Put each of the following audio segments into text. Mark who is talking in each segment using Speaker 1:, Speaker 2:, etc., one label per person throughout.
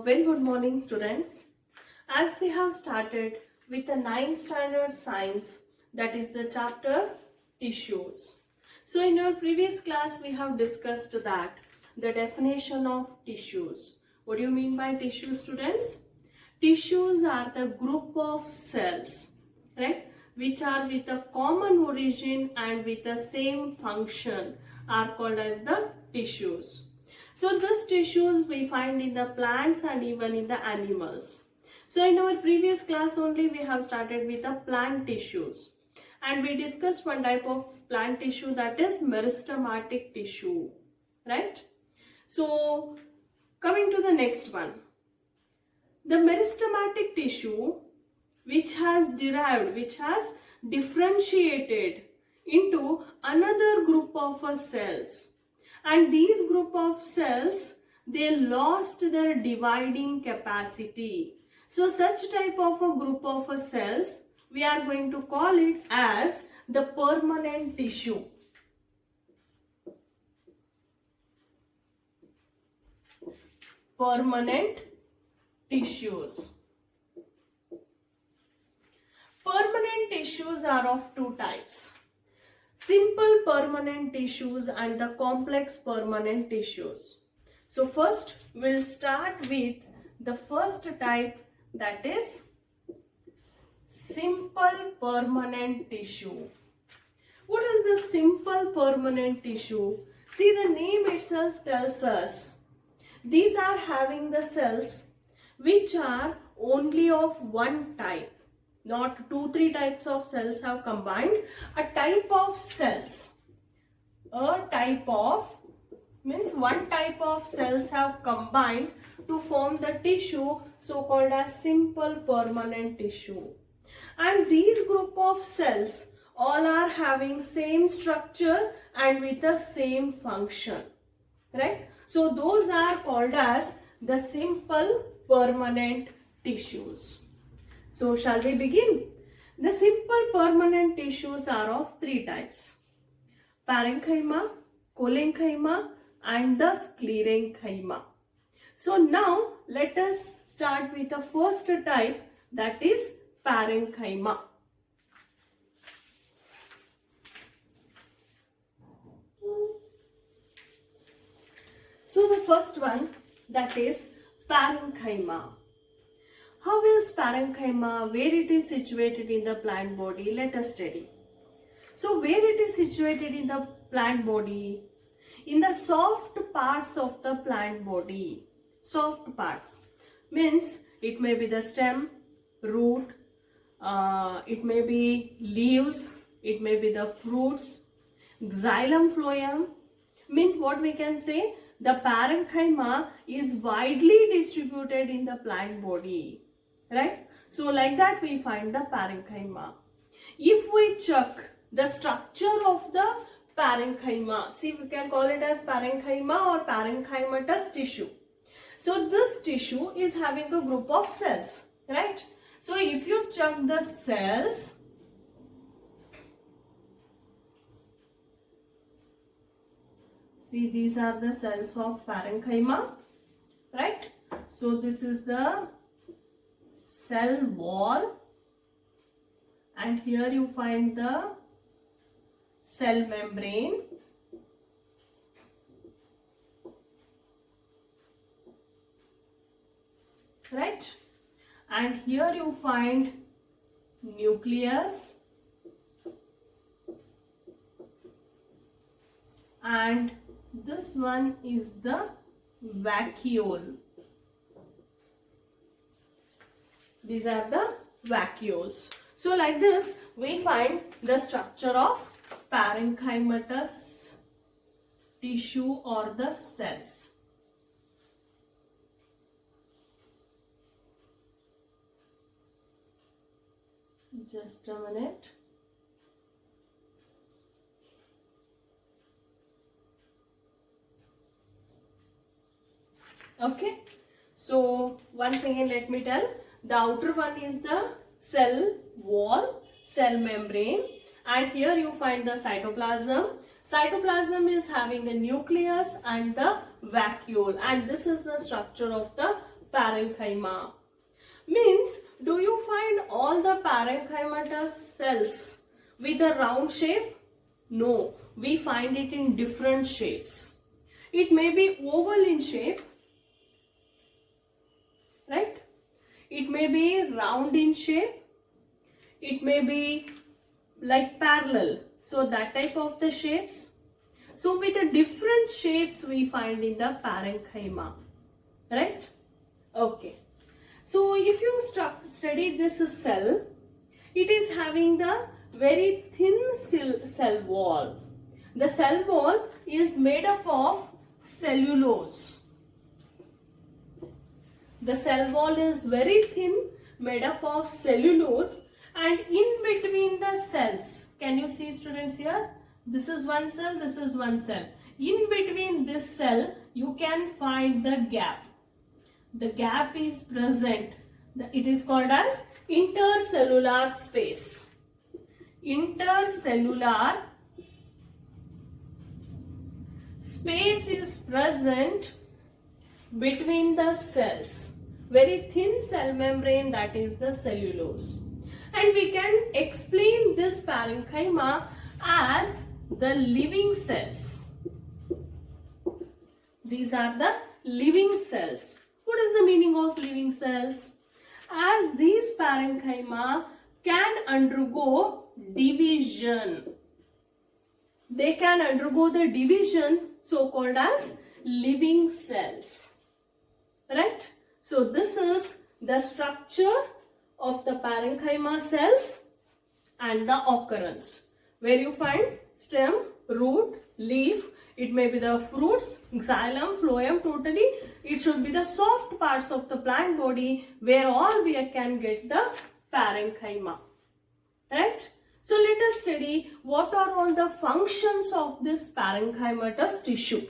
Speaker 1: Very good morning, students. As we have started with the 9th standard science, that is the chapter tissues. So in our previous class we have discussed that the definition of tissues. What do you mean by tissues, students? Tissues are the group of cells, right, which are with a common origin and with the same function are called as the tissues. So these tissues we find in the plants and even in the animals. So in our previous class only we have started with the plant tissues, and we discussed one type of plant tissue, that is meristematic tissue, right? So coming to the next one, the meristematic tissue which has differentiated into another group of cells, and these group of cells, they lost their dividing capacity. So such type of a group of cells, we are going to call it as the permanent tissue. Permanent tissues. Permanent tissues are of two types: simple permanent tissues and the complex permanent tissues. So first we'll start with the first type, that is simple permanent tissue. What is the simple permanent tissue? See, the name itself tells us these are having the cells which are only of one type. Not 2-3 types of cells have combined. A type of cells. A type of means one type of cells have combined to form the tissue so called as simple permanent tissue. And these group of cells all are having same structure and with the same function. Right? So those are called as the simple permanent tissues. So shall we begin? The simple permanent tissues are of 3 types: parenchyma, collenchyma and the sclerenchyma. So now let us start with the first type, that is parenchyma. So the first one, that is parenchyma. How is parenchyma? Where it is situated in the plant body? Let us study. So where it is situated in the plant body? In the soft parts of the plant body. Soft parts means it may be the stem, root, it may be leaves, it may be the fruits. Xylem phloem means what we can say, the parenchyma is widely distributed in the plant body. Right? So like that we find the parenchyma. If we check the structure of the parenchyma, see, we can call it as parenchyma or parenchymatous tissue. So this tissue is having a group of cells, right? So if you check the cells, see, these are the cells of parenchyma, right? So this is the cell wall, and here you find the cell membrane, right? And here you find nucleus, and this one is the vacuole. These are the vacuoles. So like this we find the structure of parenchymatous tissue or the cells. Just a minute. Okay. So once again let me tell. The outer one is the cell wall, cell membrane, and here you find the cytoplasm. Cytoplasm is having a nucleus and the vacuole, and this is the structure of the parenchyma. Means, do you find all the parenchymatous cells with a round shape? No, we find it in different shapes. It may be oval in shape, right? It may be round in shape. It may be like parallel. So that type of the shapes. So with the different shapes we find in the parenchyma, right? Okay. So if you study this cell, it is having the very thin cell wall. The cell wall is made up of cellulose. The cell wall is very thin, made up of cellulose, and in between the cells, can you see students here? This is one cell, this is one cell. In between this cell, you can find the gap. The gap is present. It is called as intercellular space. Intercellular space is present between the cells. Very thin cell membrane, that is the cellulose. And we can explain this parenchyma as the living cells. These are the living cells. What is the meaning of living cells? As these parenchyma can undergo division. They can undergo the division so called as living cells. Right? So this is the structure of the parenchyma cells and the occurrence. Where you find stem, root, leaf, it may be the fruits, xylem, phloem, totally. It should be the soft parts of the plant body where all we can get the parenchyma. Right? So let us study what are all the functions of this parenchymatous tissue.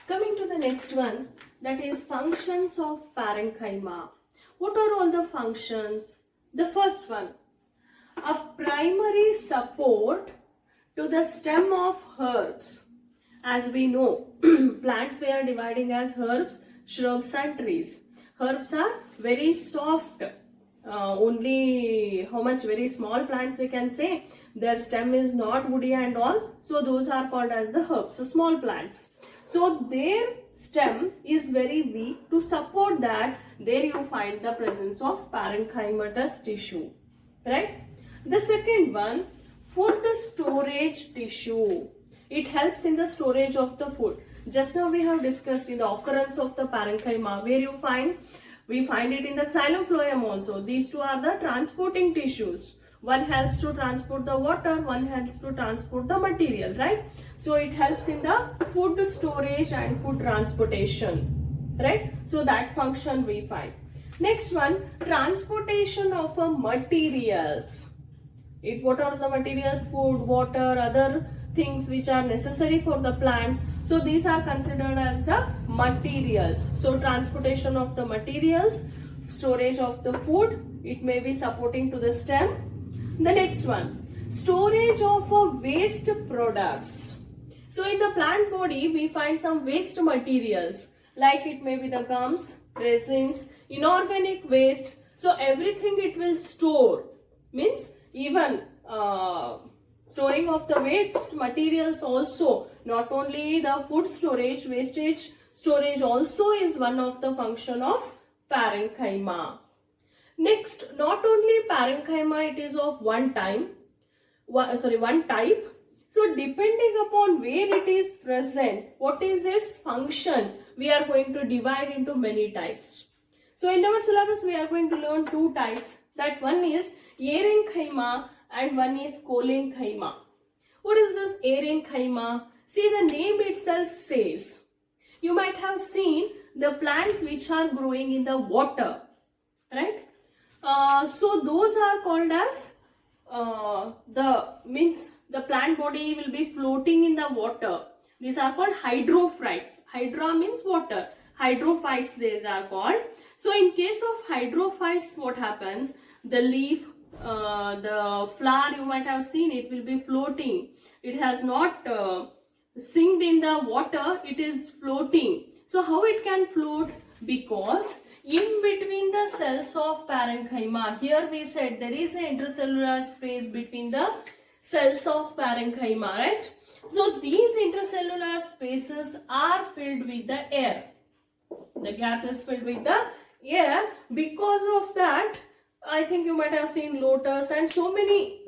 Speaker 1: Coming to the next one, that is functions of parenchyma. What are all the functions? The first one, a primary support to the stem of herbs. As we know, plants we are dividing as herbs, shrubs and trees. Herbs are very soft. Only how much very small plants we can say. Their stem is not woody and all. So those are called as the herbs. So small plants. So their stem is very weak. To support that, there you find the presence of parenchymatous tissue. Right? The second one, food storage tissue. It helps in the storage of the food. Just now we have discussed in the occurrence of the parenchyma, where you find, we find it in the xylem phloem also. These two are the transporting tissues. One helps to transport the water, one helps to transport the material, right? So it helps in the food storage and food transportation, right? So that function we find. Next one, transportation of materials. What are the materials? Food, water, other things which are necessary for the plants. So these are considered as the materials. So transportation of the materials, storage of the food, it may be supporting to the stem. The next one, storage of waste products. So in the plant body, we find some waste materials, like it may be the gums, resins, inorganic wastes. So everything it will store. Means even storing of the waste materials also. Not only the food storage, wastage storage also is one of the function of parenchyma. Next, not only parenchyma, it is of one type. So depending upon where it is present, what is its function, we are going to divide into many types. So in our syllabus, we are going to learn two types. That one is aerenchyma and one is cholenchyma. What is this aerenchyma? See, the name itself says. You might have seen the plants which are growing in the water, right? So those are called as the plant body will be floating in the water. These are called hydrophytes. Hydra means water. Hydrophytes these are called. So in case of hydrophytes, what happens? The leaf, the flower you might have seen, it will be floating. It has not sinked in the water, it is floating. So how it can float? Because in between the cells of parenchyma, here we said there is an intercellular space between the cells of parenchyma, right? So these intercellular spaces are filled with the air. The gap is filled with the air. Because of that, I think you might have seen lotus and so many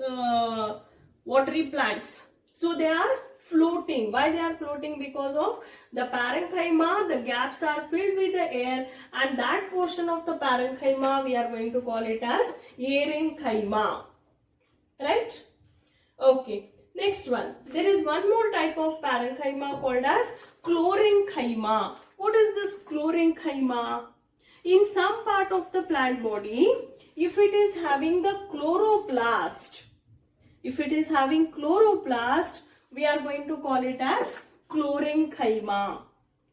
Speaker 1: watery plants. So they are floating. Why they are floating? Because of the parenchyma, the gaps are filled with the air, and that portion of the parenchyma we are going to call it as aerenchyma. Right? Okay. Next one. There is one more type of parenchyma called as chlorenchyma. What is this chlorenchyma? In some part of the plant body, if it is having the chloroplast, we are going to call it as chlorenchyma,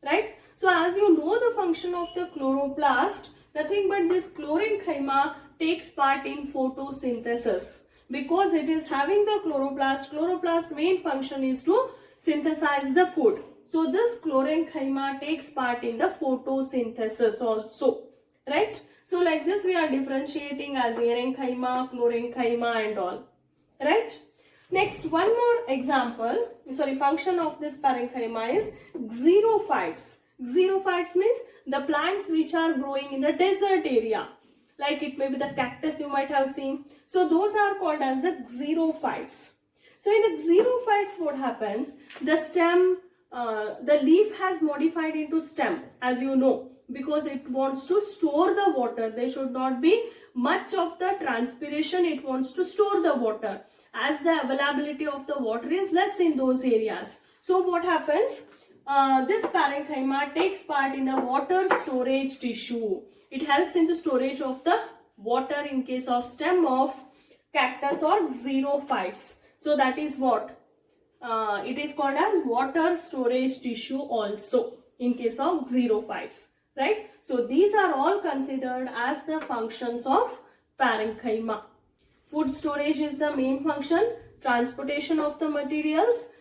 Speaker 1: right? So as you know the function of the chloroplast, nothing but this chlorenchyma takes part in photosynthesis. Because it is having the chloroplast main function is to synthesize the food. So this chlorenchyma takes part in the photosynthesis also, right? So like this we are differentiating as aerenchyma, chlorenchyma and all, right? Next, one more example, function of this parenchyma is xerophytes. Xerophytes means the plants which are growing in the desert area. Like it may be the cactus you might have seen. So those are called as the xerophytes. So in the xerophytes, what happens? The stem, the leaf has modified into stem, as you know, because it wants to store the water. There should not be much of the transpiration. It wants to store the water, as the availability of the water is less in those areas. So what happens? This parenchyma takes part in the water storage tissue. It helps in the storage of the water in case of stem of cactus or xerophytes. So that is what it is called as water storage tissue also in case of xerophytes, right? So these are all considered as the functions of parenchyma. Food storage is the main function, transportation of the materials,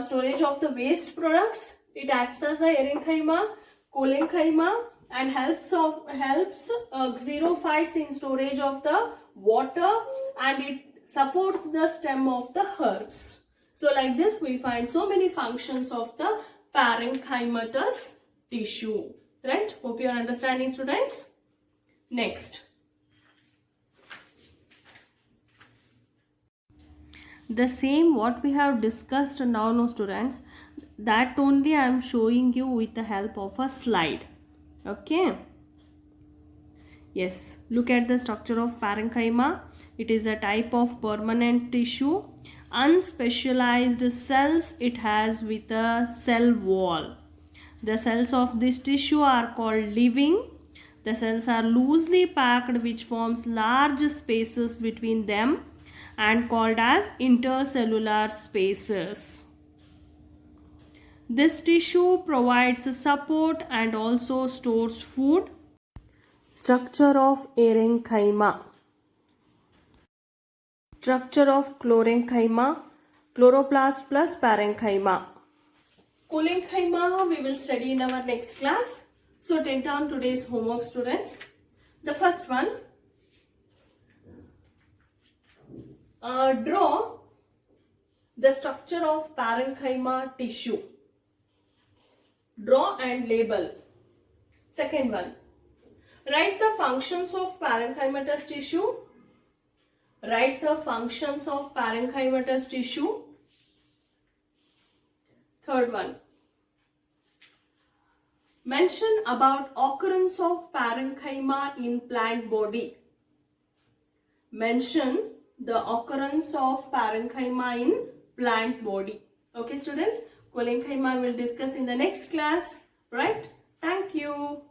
Speaker 1: storage of the waste products. It acts as a aerenchyma, cholenchyma, and helps xerophytes in storage of the water, and it supports the stem of the herbs. So like this we find so many functions of the parenchymatous tissue, right? Hope you are understanding, students. Next, the same what we have discussed now, no students, that only I am showing you with the help of a slide. Okay. Yes, look at the structure of parenchyma. It is a type of permanent tissue. Unspecialized cells it has with a cell wall. The cells of this tissue are called living. The cells are loosely packed, which forms large spaces between them and called as intercellular spaces. This tissue provides support and also stores food. Structure of aerenchyma. Structure of chlorenchyma, chloroplast plus parenchyma. Cholenchyma we will study in our next class. So take down today's homework, students. The first one, draw the structure of parenchyma tissue. Draw and label. Second one, write the functions of parenchymatous tissue. Write the functions of parenchymatous tissue. Third one, mention about occurrence of parenchyma in plant body. Mention the occurrence of parenchyma in plant body. Okay, students, cholenchyma will discuss in the next class, right? Thank you.